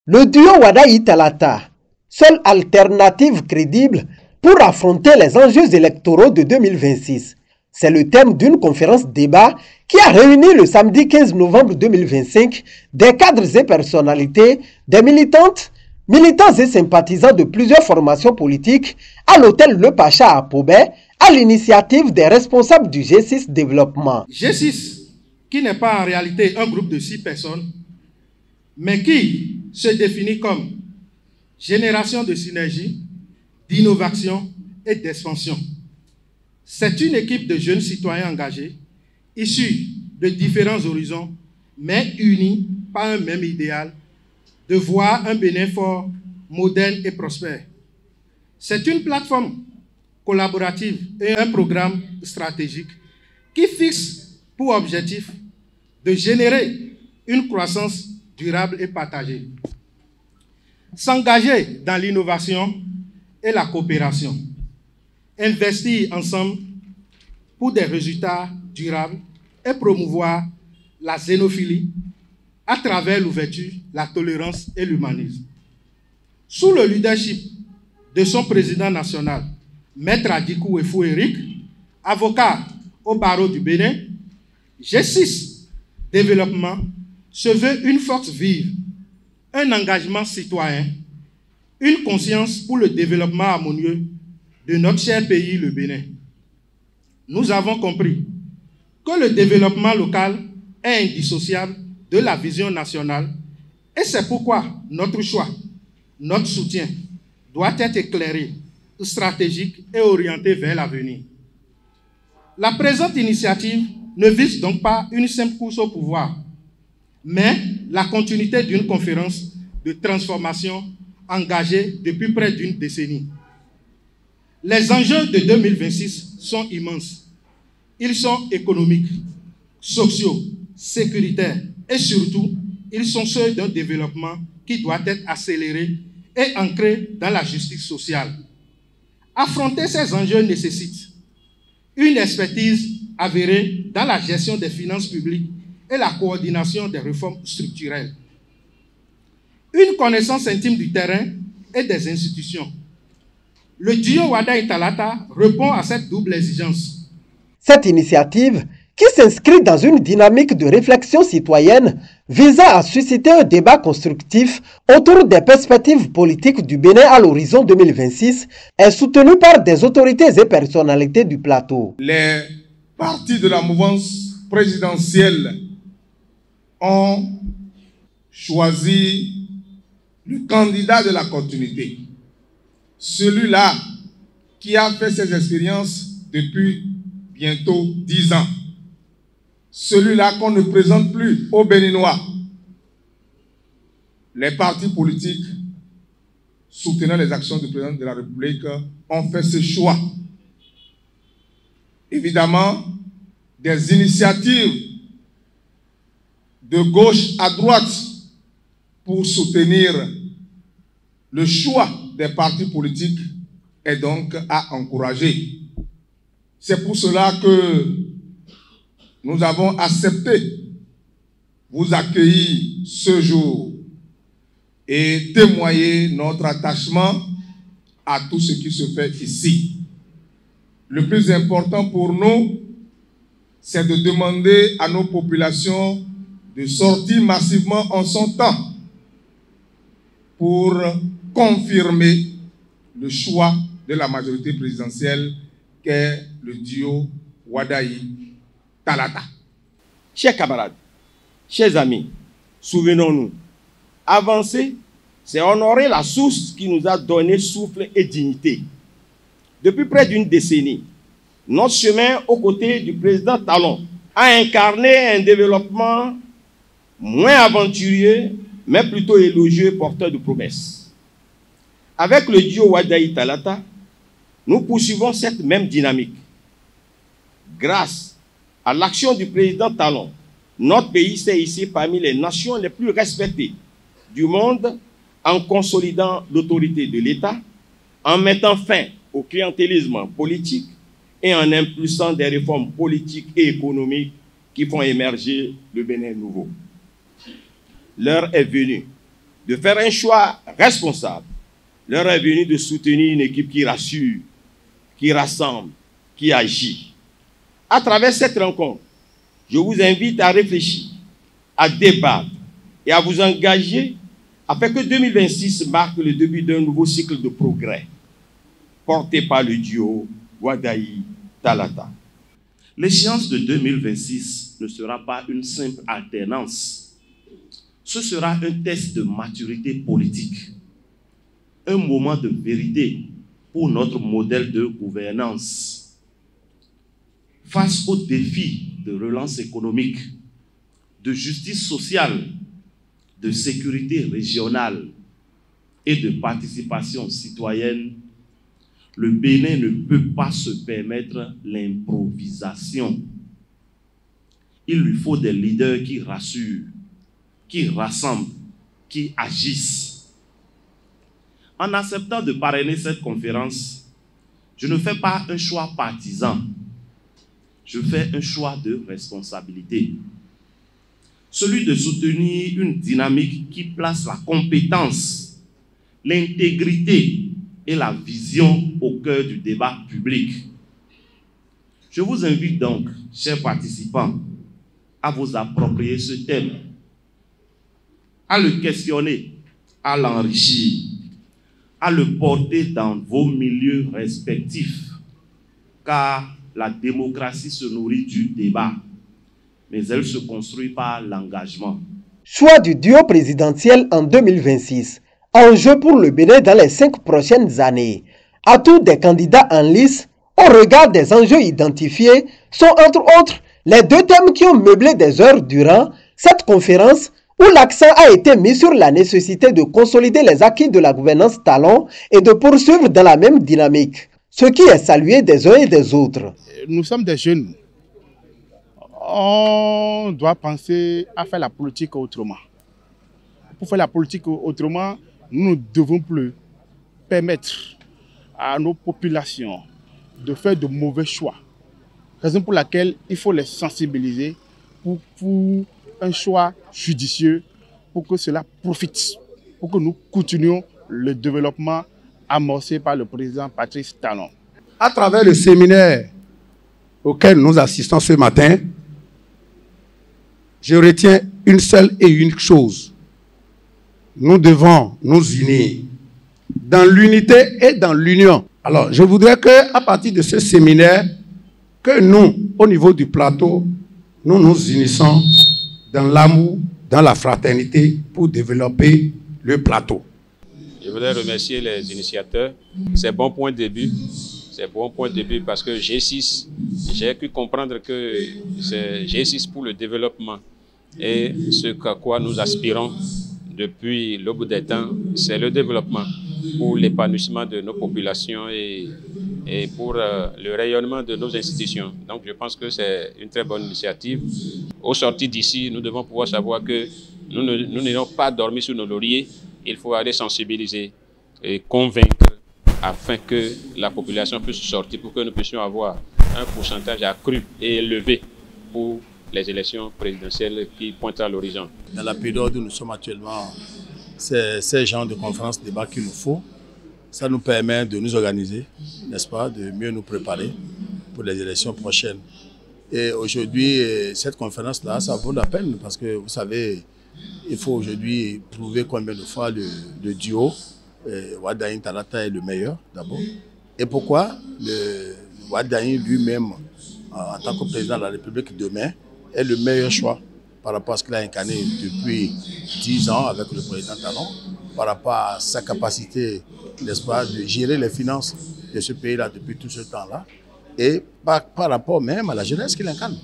Le duo Wadayi-Talata, seule alternative crédible pour affronter les enjeux électoraux de 2026. C'est le thème d'une conférence débat qui a réuni le samedi 15 novembre 2025 des cadres et personnalités, des militantes, militants et sympathisants de plusieurs formations politiques à l'hôtel Le Pacha à Pobé, à l'initiative des responsables du G6 Développement. G6, qui n'est pas en réalité un groupe de 6 personnes, mais qui se définit comme génération de synergie, d'innovation et d'expansion. C'est une équipe de jeunes citoyens engagés, issus de différents horizons, mais unis par un même idéal, de voir un Bénin fort, moderne et prospère. C'est une plateforme collaborative et un programme stratégique qui fixe pour objectif de générer une croissance durable et partagée. S'engager dans l'innovation et la coopération. Investir ensemble pour des résultats durables et promouvoir la xénophilie à travers l'ouverture, la tolérance et l'humanisme. Sous le leadership de son président national, Maître Adikou Efou Eric, avocat au barreau du Bénin, G6 Développement se veut une force vive, un engagement citoyen, une conscience pour le développement harmonieux de notre cher pays, le Bénin. Nous avons compris que le développement local est indissociable de la vision nationale et c'est pourquoi notre choix, notre soutien doit être éclairé, stratégique et orienté vers l'avenir. La présente initiative ne vise donc pas une simple course au pouvoir, mais la continuité d'une conférence de transformation engagée depuis près d'une décennie. Les enjeux de 2026 sont immenses. Ils sont économiques, sociaux, sécuritaires et surtout, ils sont ceux d'un développement qui doit être accéléré et ancré dans la justice sociale. Affronter ces enjeux nécessite une expertise avérée dans la gestion des finances publiques et la coordination des réformes structurelles. Une connaissance intime du terrain et des institutions. Le duo Wadayi-Talata répond à cette double exigence. Cette initiative, qui s'inscrit dans une dynamique de réflexion citoyenne visant à susciter un débat constructif autour des perspectives politiques du Bénin à l'horizon 2026, est soutenue par des autorités et personnalités du plateau. Les partis de la mouvance présidentielle ont choisi le candidat de la continuité. Celui-là qui a fait ses expériences depuis bientôt 10 ans. Celui-là qu'on ne présente plus aux Béninois. Les partis politiques soutenant les actions du président de la République ont fait ce choix. Évidemment, des initiatives de gauche à droite pour soutenir le choix des partis politiques est donc à encourager. C'est pour cela que nous avons accepté vous accueillir ce jour et témoigner notre attachement à tout ce qui se fait ici. Le plus important pour nous, c'est de demander à nos populations de sortir massivement en son temps pour confirmer le choix de la majorité présidentielle qu'est le duo Wadayi-Talata. Chers camarades, chers amis, souvenons-nous, avancer, c'est honorer la source qui nous a donné souffle et dignité. Depuis près d'une décennie, notre chemin aux côtés du président Talon a incarné un développement moins aventurieux, mais plutôt élogieux, porteur de promesses. Avec le duo Wadayi-Talata, nous poursuivons cette même dynamique. Grâce à l'action du président Talon, notre pays s'est hissé parmi les nations les plus respectées du monde en consolidant l'autorité de l'État, en mettant fin au clientélisme politique et en impulsant des réformes politiques et économiques qui font émerger le Bénin nouveau. L'heure est venue de faire un choix responsable, l'heure est venue de soutenir une équipe qui rassure, qui rassemble, qui agit. À travers cette rencontre, je vous invite à réfléchir, à débattre et à vous engager afin que 2026 marque le début d'un nouveau cycle de progrès, porté par le duo Wadayi-Talata. L'échéance de 2026 ne sera pas une simple alternance. Ce sera un test de maturité politique, un moment de vérité pour notre modèle de gouvernance. Face aux défis de relance économique, de justice sociale, de sécurité régionale et de participation citoyenne, le Bénin ne peut pas se permettre l'improvisation. Il lui faut des leaders qui rassurent, qui rassemblent, qui agissent. En acceptant de parrainer cette conférence, je ne fais pas un choix partisan, je fais un choix de responsabilité. Celui de soutenir une dynamique qui place la compétence, l'intégrité et la vision au cœur du débat public. Je vous invite donc, chers participants, à vous approprier ce thème, à le questionner, à l'enrichir, à le porter dans vos milieux respectifs, car la démocratie se nourrit du débat, mais elle se construit par l'engagement. Choix du duo présidentiel en 2026. Enjeu pour le Bénin dans les 5 prochaines années. Atouts des candidats en lice au regard des enjeux identifiés sont entre autres les 2 thèmes qui ont meublé des heures durant cette conférence où l'accent a été mis sur la nécessité de consolider les acquis de la gouvernance talon et de poursuivre dans la même dynamique, ce qui est salué des uns et des autres. Nous sommes des jeunes. On doit penser à faire la politique autrement. Pour faire la politique autrement, nous ne devons plus permettre à nos populations de faire de mauvais choix. Raison pour laquelle il faut les sensibiliser pour un choix judicieux, pour que cela profite, pour que nous continuions le développement amorcé par le président Patrice Talon. À travers le séminaire auquel nous assistons ce matin, je retiens une seule et unique chose. Nous devons nous unir dans l'unité et dans l'union. Alors, je voudrais qu'à partir de ce séminaire, que nous, au niveau du plateau, nous nous unissons dans l'amour, dans la fraternité pour développer le plateau. Je voudrais remercier les initiateurs. C'est bon point de début. C'est bon point de début parce que G6, j'ai pu comprendre que c'est G6 pour le développement. Et ce à quoi nous aspirons depuis l'aube des temps, c'est le développement pour l'épanouissement de nos populations et pour le rayonnement de nos institutions. Donc je pense que c'est une très bonne initiative. Au sortir d'ici, nous devons pouvoir savoir que nous n'allons pas dormir sur nos lauriers. Il faut aller sensibiliser et convaincre afin que la population puisse sortir, pour que nous puissions avoir un pourcentage accru et élevé pour les élections présidentielles qui pointent à l'horizon. Dans la période où nous sommes actuellement, c'est ces genres de conférences, débats qu'il nous faut. Ça nous permet de nous organiser, n'est-ce pas, de mieux nous préparer pour les élections prochaines. Et aujourd'hui, cette conférence-là, ça vaut la peine parce que, vous savez, il faut aujourd'hui prouver combien de fois le duo Wadayi-Talata est le meilleur, d'abord. Et pourquoi le Wadayi lui-même, en tant que président de la République demain, est le meilleur choix par rapport à ce qu'il a incarné depuis 10 ans avec le président Talon, par rapport à sa capacité, n'est-ce pas, de gérer les finances de ce pays-là depuis tout ce temps-là, et par rapport même à la jeunesse qu'il incarne,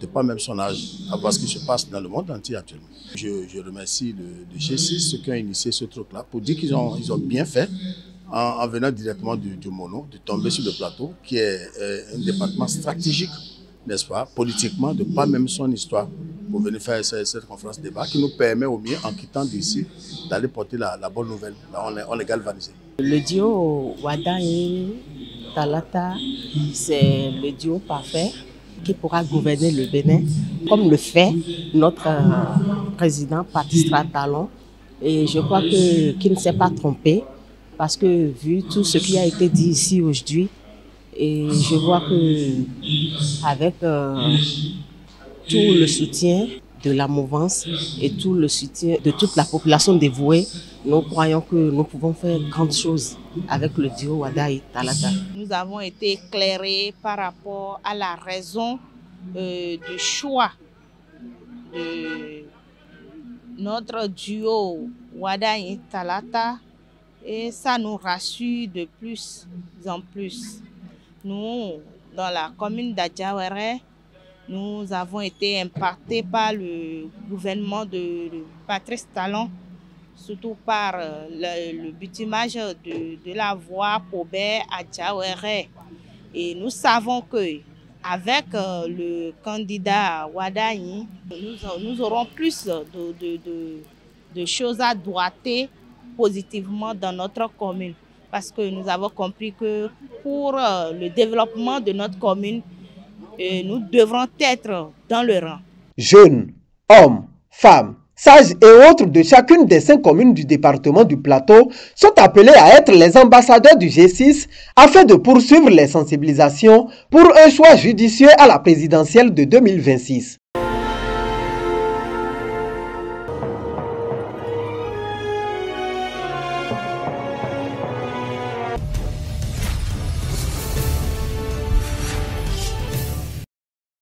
de pas même son âge, à voir ce qui se passe dans le monde entier actuellement. Je remercie le G6, ceux qui ont initié ce truc-là, pour dire qu'ils ont bien fait, en venant directement du Mono, de tomber sur le plateau, qui est un département stratégique, n'est-ce pas, politiquement, de pas même son histoire, pour venir faire cette conférence débat, qui nous permet au mieux, en quittant d'ici, d'aller porter la bonne nouvelle. Là, on est galvanisé. Le duo Wadayi-Talata, c'est le duo parfait qui pourra gouverner le Bénin, comme le fait notre président Patrice Talon, Et je crois qu'il ne s'est pas trompé parce que vu tout ce qui a été dit ici aujourd'hui, et je vois que avec tout le soutien de la mouvance et tout le soutien de toute la population dévouée, nous croyons que nous pouvons faire grandes choses avec le duo Wadayi Talata. Nous avons été éclairés par rapport à la raison du choix de notre duo Wadayi Talata et ça nous rassure de plus en plus. Nous, dans la commune d'Adjawéré, nous avons été impactés par le gouvernement de Patrice Talon, surtout par le bitumage de la voie Pobé à Adjawéré. Et nous savons que avec le candidat Wadayi, nous aurons plus de choses à droiter positivement dans notre commune. Parce que nous avons compris que pour le développement de notre commune, nous devrons être dans le rang. Jeunes, hommes, femmes, sages et autres de chacune des 5 communes du département du Plateau sont appelés à être les ambassadeurs du G6 afin de poursuivre les sensibilisations pour un choix judicieux à la présidentielle de 2026.